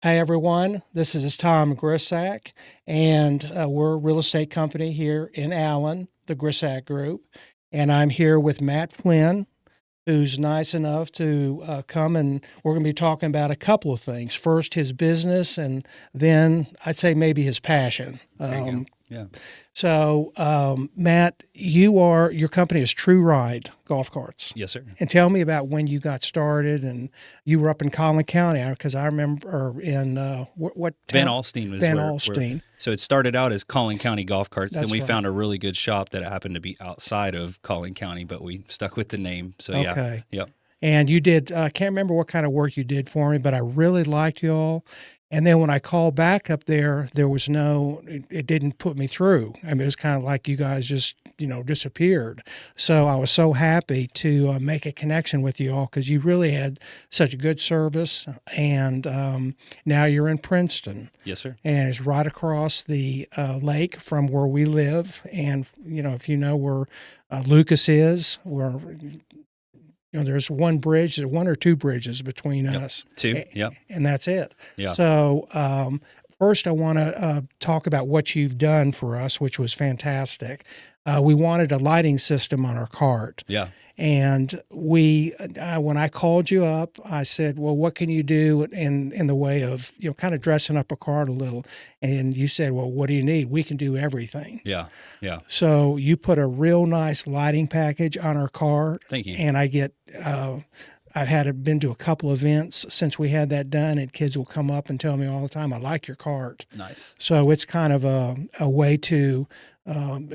Hi, everyone. This is Tom Grisak, and we're a real estate company here in Allen, the Grisak Group. And I'm here with Matt Flynn, who's nice enough to come, and we're going to be talking about a couple of things. First, his business, and then I'd say maybe his passion. There you go. Yeah. So, Matt, your company is Truride Golf Carts. Yes, sir. And tell me about when you got started, and you were up in Collin County, because I remember in what Van town? Alstyne was Van where Alstyne. so it started out as Collin County Golf Carts. That's Then we right. found a really good shop that happened to be outside of Collin County, but we stuck with the name. So Okay. yeah. Yep. And you did, I can't remember what kind of work you did for me, but I really liked you all. And then when I called back up there, it didn't put me through. I mean, it was kind of like you guys just, disappeared. So I was so happy to make a connection with you all, because you really had such good service. And now you're in Princeton. Yes, sir. And it's right across the lake from where we live. And, if you know where Lucas is, there's one bridge, there's one or two bridges between us. Two. Yep. And that's it. Yeah. So first I want to talk about what you've done for us, which was fantastic. We wanted a lighting system on our cart. Yeah. And when I called you up, I said, well, what can you do in the way of, kind of dressing up a cart a little? And you said, well, what do you need? We can do everything. Yeah. Yeah. So you put a real nice lighting package on our cart. Thank you. And I've been to a couple events since we had that done, and kids will come up and tell me all the time, I like your cart. Nice. So it's kind of a way to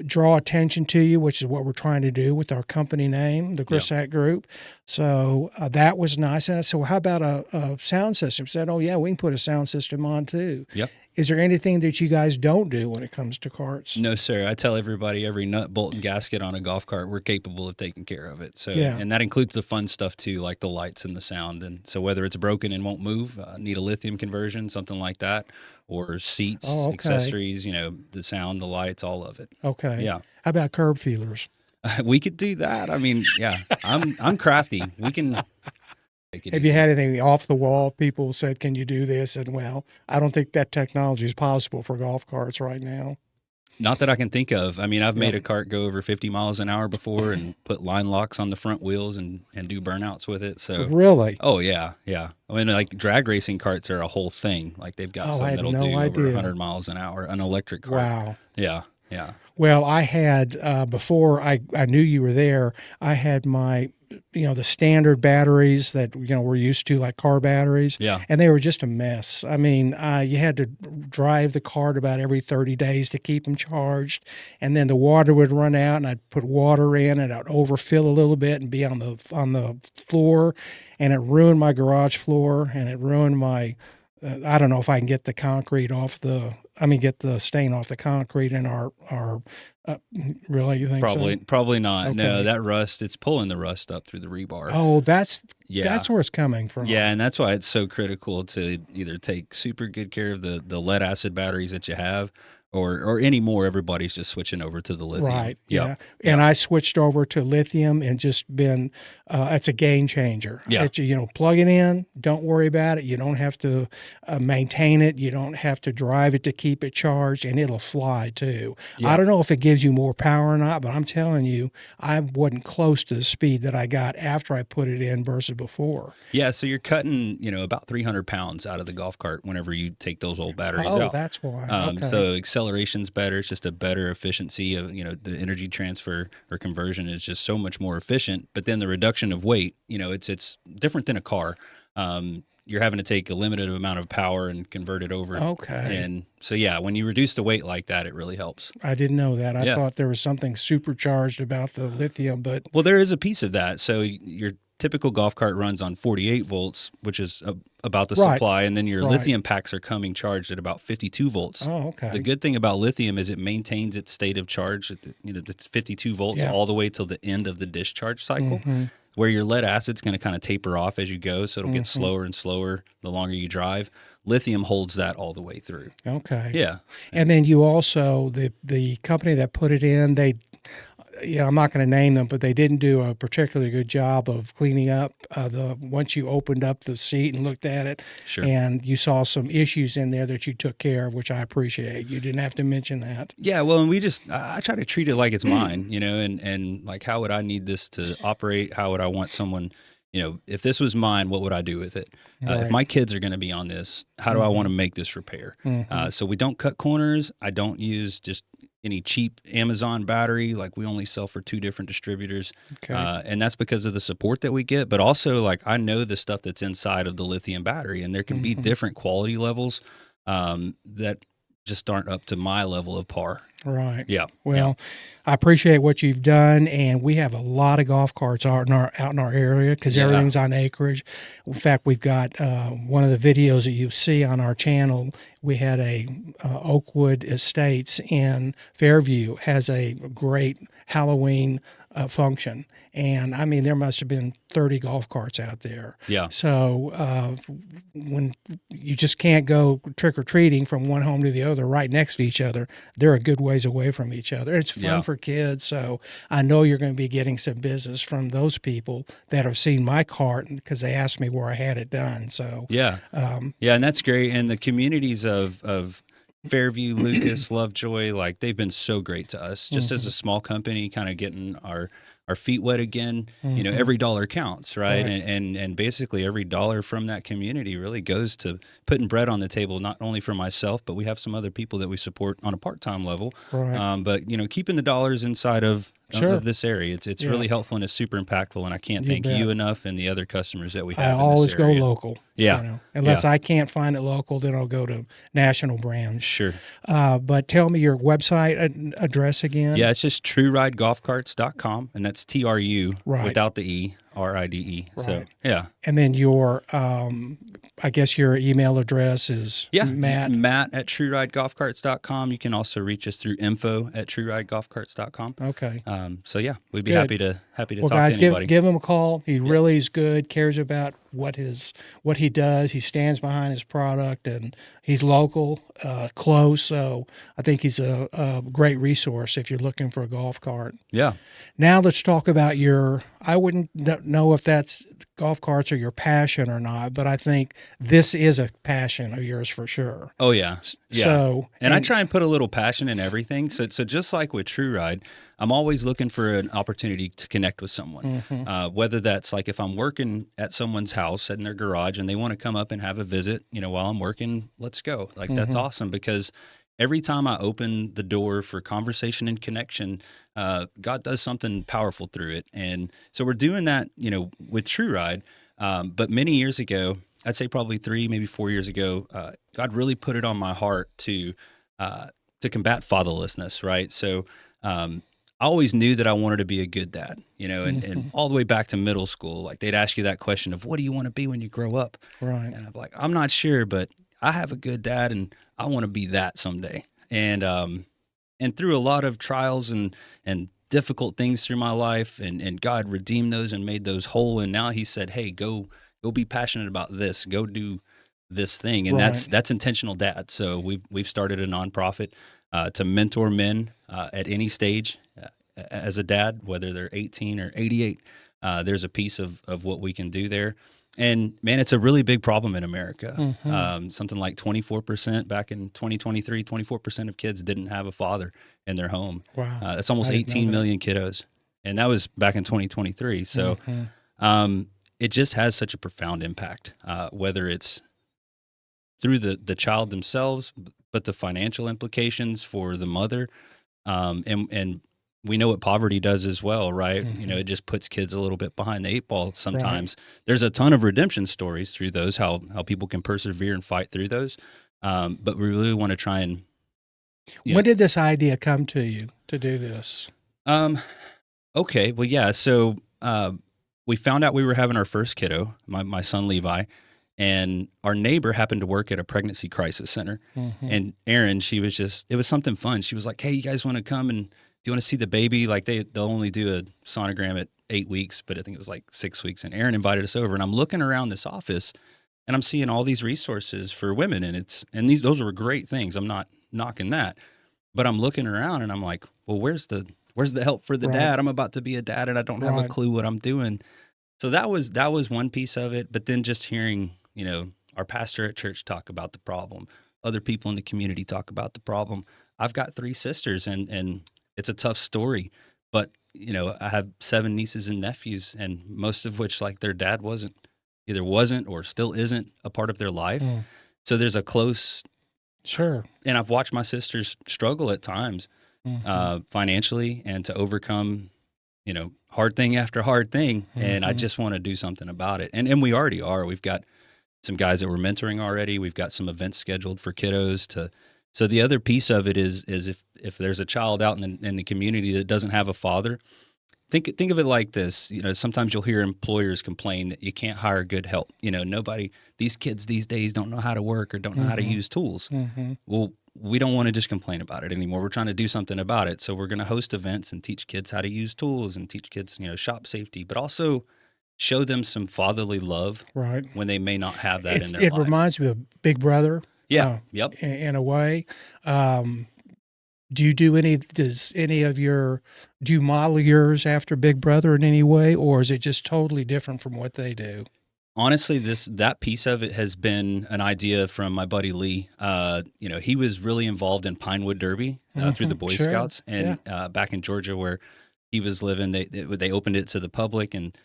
draw attention to you, which is what we're trying to do with our company name, the Grisak Group. So that was nice. And I said, well, how about a sound system? She said, oh, yeah, we can put a sound system on too. Yep. Is there anything that you guys don't do when it comes to carts? No, sir. I tell everybody every nut, bolt, and gasket on a golf cart, we're capable of taking care of it. So, Yeah. And that includes the fun stuff too, like the lights and the sound. And so whether it's broken and won't move, need a lithium conversion, something like that, or seats, accessories, the sound, the lights, all of it. Okay. Yeah. How about curb feelers? We could do that. I mean, yeah, I'm crafty. We can make it Have easy. you had anything off the wall? People said, can you do this? And well, I don't think that technology is possible for golf carts right now. Not that I can think of. I mean, I've made Yeah. a cart go over 50 miles an hour before and put line locks on the front wheels and do burnouts with it. So, Really? oh yeah, yeah. I mean, like drag racing carts are a whole thing. Like they've got Oh, some I had that'll no do idea. over 100 miles an hour, an electric cart. Wow. Yeah, yeah. Well, I had, before I knew you were there, I had my, the standard batteries that, we're used to, like car batteries. Yeah. And they were just a mess. I mean, you had to drive the cart about every 30 days to keep them charged. And then the water would run out, and I'd put water in, and I'd overfill a little bit and be on the floor. And it ruined my garage floor, and it ruined my, I don't know if I can get the concrete get the stain off the concrete in our really, you think so? Probably not. Okay. No, that rust, it's pulling the rust up through the rebar. Oh, that's Yeah. where it's coming from. Yeah, and that's why it's so critical to either take super good care of the lead acid batteries that you have, or anymore, everybody's just switching over to the lithium. Right. Yep. Yeah. And I switched over to lithium and just been, it's a game changer. Yeah. It's, plug it in, don't worry about it. You don't have to maintain it. You don't have to drive it to keep it charged, and it'll fly too. Yeah. I don't know if it gives you more power or not, but I'm telling you, I wasn't close to the speed that I got after I put it in versus before. Yeah, so you're cutting, about 300 pounds out of the golf cart whenever you take those old batteries Oh, out. that's why. Okay. So acceleration's better. It's just a better efficiency of, the energy transfer or conversion is just so much more efficient. But then the reduction of weight, it's different than a car. You're having to take a limited amount of power and convert it over. Okay. And so, yeah, when you reduce the weight like that, it really helps. I didn't know that. I Yeah. thought there was something supercharged about the lithium, but Well, there is a piece of that. So your typical golf cart runs on 48 volts, which is about the Right. supply. And then your Right. lithium packs are coming charged at about 52 volts. oh, okay. The good thing about lithium is it maintains its state of charge. It's 52 volts Yeah. all the way till the end of the discharge cycle, Mhm. where your lead acid's going to kind of taper off as you go. So it'll get Mm-hmm. slower and slower the longer you drive. Lithium holds that all the way through. Okay. Yeah. And then you also, the company that put it in, yeah, I'm not going to name them, but they didn't do a particularly good job of cleaning up once you opened up the seat and looked at it, Sure. and you saw some issues in there that you took care of, which I appreciate. You didn't have to mention that. Yeah, well, and I try to treat it like it's mine, and like, how would I need this to operate? How would I want someone, if this was mine, what would I do with it? If Right. my kids are going to be on this, how do I want to make this repair? So we don't cut corners. I don't use just any cheap Amazon battery. Like, we only sell for 2 different distributors. Okay. And that's because of the support that we get, but also, like, I know the stuff that's inside of the lithium battery, and there can be different quality levels that just aren't up to my level of par. Right. Yeah. Well, I appreciate what you've done, and we have a lot of golf carts out in our area because Yeah. everything's on acreage. In fact, we've got one of the videos that you see on our channel. We had a Oakwood Estates in Fairview has a great Halloween function, and I mean there must have been 30 golf carts out there. Yeah. So when you just can't go trick or treating from one home to the other right next to each other, they're a good ways away from each other. It's fun Yeah. for kids, so I know you're going to be getting some business from those people that have seen my cart because they asked me where I had it done. So Yeah. Yeah, and that's great. And the communities of Fairview, Lucas, Lovejoy, like, they've been so great to us. Just as a small company, kind of getting our feet wet again. Every dollar counts, right? Right. And basically every dollar from that community really goes to putting bread on the table, not only for myself, but we have some other people that we support on a part-time level. Right. But keeping the dollars inside of Sure. this area, it's Yeah. really helpful, and it's super impactful. And I can't You thank bet. you enough, and the other customers that we I have. always in go this area. local. Yeah. Unless I can't find it local, then I'll go to national brands. Sure. But tell me your website address again. Yeah, it's just TruRideGolfCarts.com, and that's TRU Right. without the E, RIDE. So, Right. yeah. And then your, I guess your email address is Yeah, Matt. Matt at TruRideGolfCarts.com. You can also reach us through info@TruRideGolfCarts.com. Okay. So yeah, we'd be Good. happy to Well, talk guys, to anybody. give him a call. He really is good. Cares about what he does. He stands behind his product, and he's local, close. So I think he's a great resource if you're looking for a golf cart. Yeah. Now let's talk about I wouldn't know if that's golf carts are your passion or not, but I think this is a passion of yours for sure. Oh yeah. Yeah. So, And I try and put a little passion in everything. So just like with Truride, I'm always looking for an opportunity to connect with someone. Whether that's like if I'm working at someone's house in their garage and they want to come up and have a visit, while I'm working, let's go. Like, that's awesome, because every time I open the door for conversation and connection, God does something powerful through it. And so we're doing that, with Truride. But many years ago, I'd say probably 3, maybe 4 years ago, God really put it on my heart to combat fatherlessness, right? So I always knew that I wanted to be a good dad, and all the way back to middle school, like, they'd ask you that question of, what do you want to be when you grow up? Right. And I'm like, I'm not sure, but I have a good dad, and I want to be that someday. And through a lot of trials and difficult things through my life, and God redeemed those and made those whole. And now He said, hey, go be passionate about this, go do this thing. And Right. that's intentional dad. So we've started a nonprofit to mentor men at any stage as a dad, whether they're 18 or 88. There's a piece of what we can do there. And man, it's a really big problem in America. Something like 24% back in 2023, 24% of kids didn't have a father in their home. Wow. That's almost I didn't know 18 that. million kiddos. And that was back in 2023. So it just has such a profound impact, whether it's through the child themselves, but the financial implications for the mother. And we know what poverty does as well, right? It just puts kids a little bit behind the 8 ball sometimes. There's a ton of redemption stories through those, how people can persevere and fight through those. But we really want to try and... When did this idea come to you to do this? Okay, well, yeah. So we found out we were having our first kiddo, my son Levi, and our neighbor happened to work at a pregnancy crisis center. And Erin, it was something fun. She was like, hey, you guys want to come and do you want to see the baby? Like, they'll only do a sonogram at 8 weeks, but I think it was like 6 weeks. And Erin invited us over, and I'm looking around this office, and I'm seeing all these resources for women, and those were great things. I'm not knocking that, but I'm looking around, and I'm like, well, where's the Where's the help for the Right. dad? I'm about to be a dad and I don't have a Right. clue what I'm doing. So that was one piece of it. But then just hearing, our pastor at church talk about the problem, other people in the community talk about the problem. I've got 3 sisters and it's a tough story, but I have 7 nieces and nephews, and most of which, like, their dad either wasn't or still isn't a part of their life. Mm. So there's a close, Sure. and I've watched my sisters struggle at times financially and to overcome, hard thing after hard thing. And I just want to do something about it. And we already are. We've got some guys that we're mentoring already. We've got some events scheduled for kiddos so the other piece of it is if there's a child out in the community that doesn't have a father, think of it like this. Sometimes you'll hear employers complain that you can't hire good help. These kids these days don't know how to work or don't know how to use tools. Well, we don't want to just complain about it anymore. We're trying to do something about it. So we're going to host events and teach kids how to use tools and teach kids, shop safety, but also show them some fatherly love Right. when they may not have that in their It life. reminds me of Big Brother. Yeah. Yep. In a way. Do you model yours after Big Brother in any way, or is it just totally different from what they do? Honestly, that piece of it has been an idea from my buddy Lee. He was really involved in Pinewood Derby through the Boy Scouts, and back in Georgia where he was living, they opened it to the public and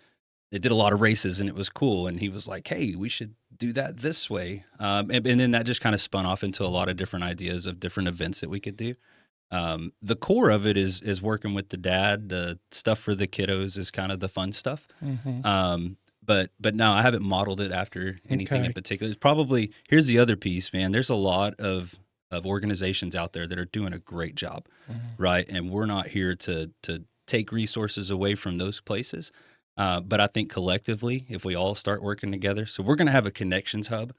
they did a lot of races, and it was cool. And he was like, "Hey, we should do that this way." And then that just kind of spun off into a lot of different ideas of different events that we could do. The core of it is working with the dad. The stuff for the kiddos is kind of the fun stuff. But no, I haven't modeled it after anything in particular. It's probably, here's the other piece, man. There's a lot of organizations out there that are doing a great job, right? And we're not here to take resources away from those places. But I think collectively, if we all start working together, so we're going to have a connections hub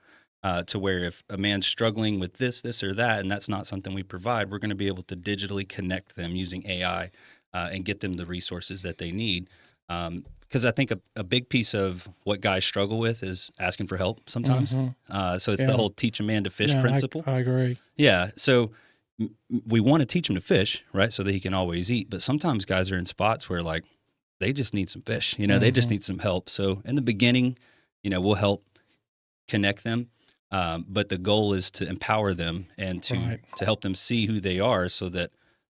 to where if a man's struggling with this or that, and that's not something we provide, we're going to be able to digitally connect them using AI and get them the resources that they need. Because I think a big piece of what guys struggle with is asking for help sometimes. So it's the whole teach a man to fish principle. I agree. Yeah. So we want to teach him to fish, right? So that he can always eat. But sometimes guys are in spots where, like, they just need some fish, they just need some help. So in the beginning, we'll help connect them. But the goal is to empower them and to help them see who they are so that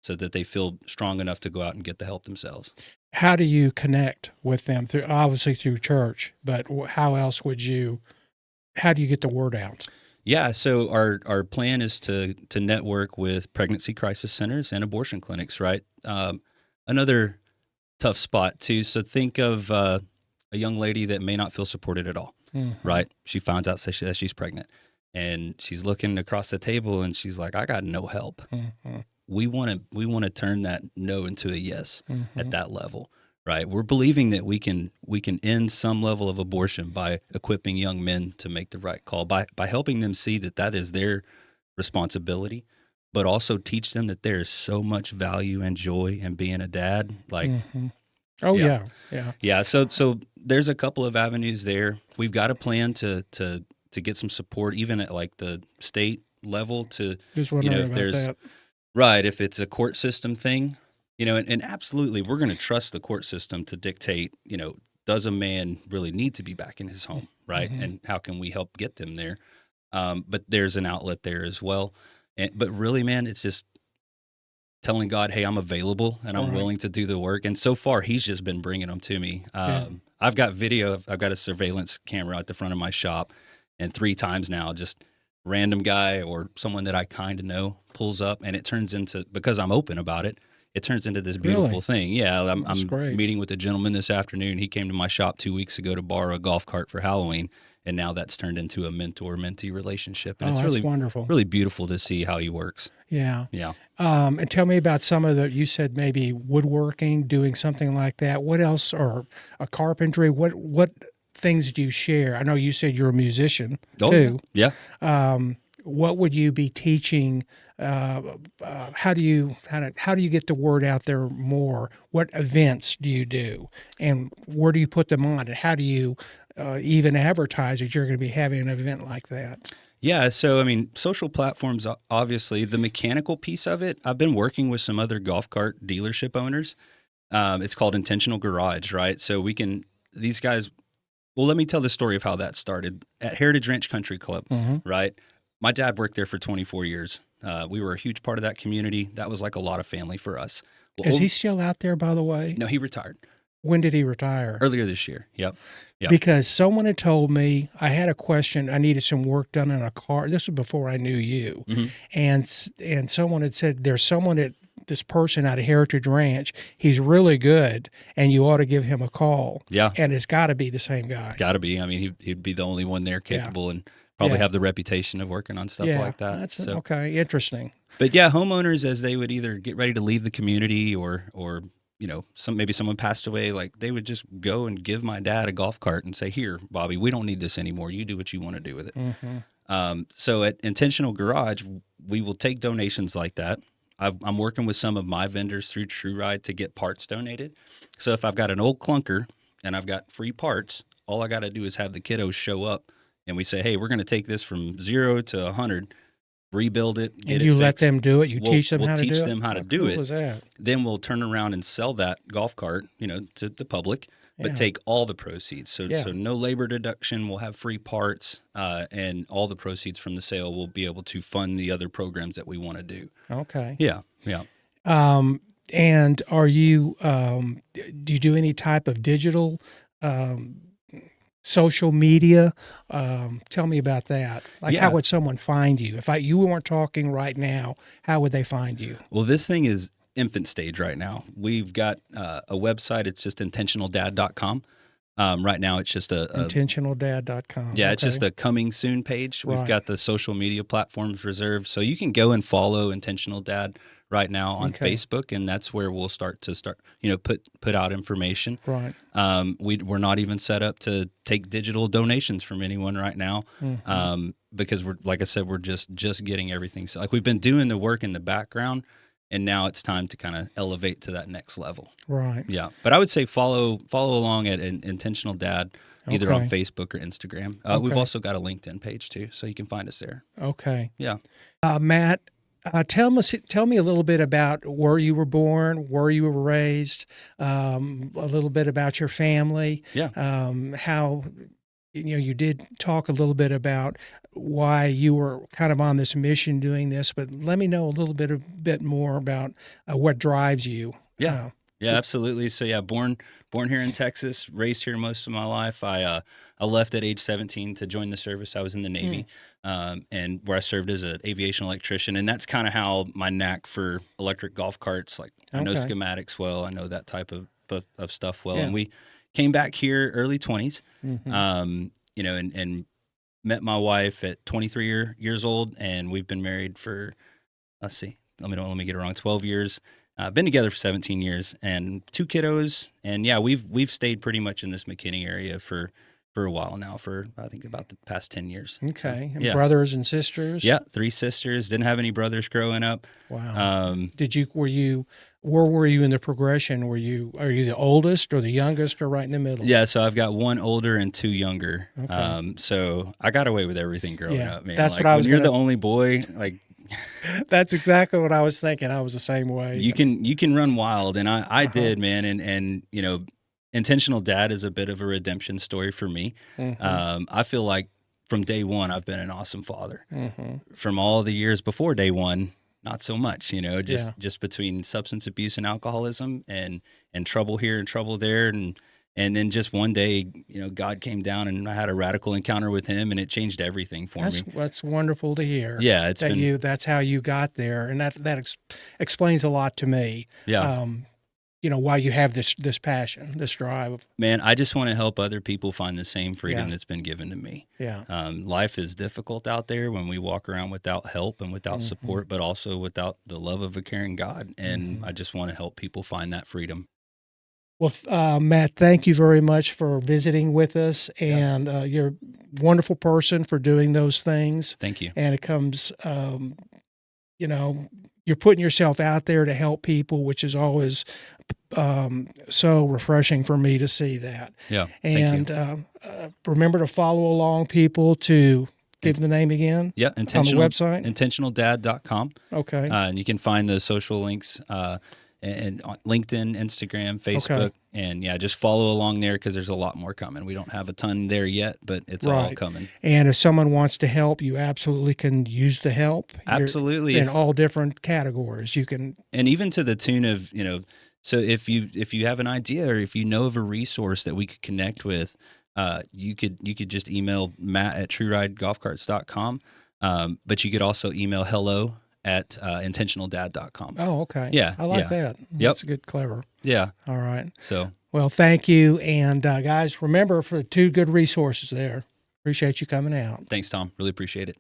they feel strong enough to go out and get the help themselves. How do you connect with them? Obviously through church, but how else how do you get the word out? Yeah, so our plan is to network with pregnancy crisis centers and abortion clinics, right? Another tough spot too. So think of a young lady that may not feel supported at all, right? She finds out that she's pregnant, and she's looking across the table, and she's like, "I got no help." We want to turn that no into a yes at that level, right? We're believing that we can end some level of abortion by equipping young men to make the right call, by helping them see that is their responsibility, but also teach them that there is so much value and joy in being a dad. Like, yeah. So there's a couple of avenues there. We've got a plan to get some support, even at like the state level. To just wondering if about there's that. Right, if it's a court system thing, and absolutely, we're going to trust the court system to dictate. Does a man really need to be back in his home, right? And how can we help get them there? But there's an outlet there as well. But really, man, it's just telling God, hey, I'm available and I'm willing to do the work. And so far, he's just been bringing them to me. I've got video. I've got a surveillance camera at the front of my shop, and 3 times now, just random guy or someone that I kind of know pulls up, and it turns into, because I'm open about it, it turns into this beautiful thing. Yeah, I'm meeting with a gentleman this afternoon. He came to my shop 2 weeks ago to borrow a golf cart for Halloween, and now that's turned into a mentor-mentee relationship. And it's really wonderful, really beautiful to see how he works. Yeah. Yeah. And tell me about some of you said maybe woodworking, doing something like that. What else, or a carpentry? What things do you share? I know you said you're a musician too. Yeah. What would you be teaching? How do you get the word out there more? What events do you do, and where do you put them on? And how do you even advertise that you're going to be having an event like that? Yeah, so I mean, social platforms, obviously, the mechanical piece of it. I've been working with some other golf cart dealership owners. It's called Intentional Garage, right? So these guys. Well, let me tell the story of how that started at Heritage Ranch Country Club, Mm-hmm. right? My dad worked there for 24 years. We were a huge part of that community. That was like a lot of family for us. Well, Is he still out there, by the way? no, he retired When did he retire? earlier this year. Yep. Because someone had told me I had a question. I needed some work done on a car. This was before I knew you, Mm-hmm. and someone had said there's someone at this person out of Heritage Ranch. He's really good, and you ought to give him a call. Yeah, And it's got to be the same guy. got to be. I mean, he'd be the only one there capable and probably Yeah. have the reputation of working on stuff like that. That's So, okay. Interesting. but yeah, homeowners, as they would either get ready to leave the community or maybe someone passed away, like they would just go and give my dad a golf cart and say, "Here, Bobby, we don't need this anymore. You do what you want to do with it." Mm-hmm. So at Intentional Garage, we will take donations like that. I'm working with some of my vendors through Truride to get parts donated. So if I've got an old clunker and I've got free parts, all I got to do is have the kiddos show up and we say, "Hey, we're going to take this from 0 to 100, rebuild it, get And it you fixed." let them do it. You teach them we'll how to do it. teach them how to do cool it. is that? Then we'll turn around and sell that golf cart, to the public, but Yeah. take all the proceeds. So Yeah. no labor deduction. We'll have free parts, and all the proceeds from the sale will be able to fund the other programs that we want to do. Okay. Yeah. And are you? Do you do any type of digital? Social media. Tell me about that. Like, Yeah. how would someone find you? If you weren't talking right now, how would they find you? Well, this thing is infant stage right now. We've got a website. It's just intentionaldad.com. Right now, it's just Intentionaldad.com. yeah, it's Okay. just a coming soon page. We've Right. got the social media platforms reserved, so you can go and follow Intentional Dad right now on Okay. Facebook, and that's where we'll start put out information. Right. We're not even set up to take digital donations from anyone right now, because like I said, we're just getting everything. So like we've been doing the work in the background, and now it's time to kind of elevate to that next level. Right. Yeah, but I would say follow along at Intentional Dad, either on Okay. Facebook or Instagram. We've Okay. also got a LinkedIn page too, so you can find us there. Okay. Yeah. Matt, tell me a little bit about where you were born, where you were raised, a little bit about your family. Yeah. How you did talk a little bit about why you were kind of on this mission doing this, but let me know a little bit more about what drives you. Yeah. Yeah, absolutely. So yeah, born here in Texas, raised here most of my life. I left at age 17 to join the service. I was in the Navy, and where I served as an aviation electrician, and that's kind of how my knack for electric golf carts. Like I know Okay. schematics well, I know that type of stuff well, Yeah. and we came back here early 20s, Mhm. and met my wife at 23 years old, and we've been married for, let's see, let me get it wrong, 12 years. Been together for 17 years and 2 kiddos. And yeah, we've stayed pretty much in this McKinney area for a while now, for I think about the past 10 years. Okay. So, And yeah. brothers and sisters? Yeah, 3 sisters. Didn't have any brothers growing up. Wow. Where were you in the progression? Are you the oldest or the youngest or right in the middle? Yeah, so I've got 1 older and 2 younger. Okay. So I got away with everything growing Yeah, up, man. that's Like, what I was when you're gonna- the only boy, like That's exactly what I was thinking. I was the same way. you can run wild, and I Uh-huh. did, man. And Intentional Dad is a bit of a redemption story for me. Mhm. I feel like from day one I've been an awesome father. Mhm. From all the years before day one, not so much. Yeah. Just between substance abuse and alcoholism, and trouble here and trouble there, and then just one day, God came down and I had a radical encounter with Him, and it changed everything for me. That's wonderful to hear. Yeah, it's been That's how you got there, and that explains a lot to me. yeah. Why you have this passion, this drive. Man, I just want to help other people find the same freedom Yeah. that's been given to me. Yeah. Life is difficult out there when we walk around without help and without Mhm. support, but also without the love of a caring God. And Mhm. I just want to help people find that freedom. Well, Matt, thank you very much for visiting with us, and you're a wonderful person for doing those things. Thank you. And it comes, you're putting yourself out there to help people, which is always so refreshing for me to see that. Yeah. Thank you. And remember to follow along, people, to Give the name again. Yeah, On the website. intentionaldad.com. Okay. And you can find the social links and on LinkedIn, Instagram, Facebook, Okay. and yeah, just follow along there because there's a lot more coming. We don't have a ton there yet, but it's all Right. coming. And if someone wants to help, you absolutely can use the help. Absolutely. In all different categories. You can. And even to the tune of, so if you have an idea or if you know of a resource that we could connect with, you could just email Matt at TruRideGolfCarts.com. But you could also email hello@intentionaldad.com. Oh, okay. Yeah. I like that. Yep. That's a good, clever. Yeah. All right. So, Well, thank you. And guys, remember for 2 good resources there. Appreciate you coming out. thanks, Tom. Really appreciate it.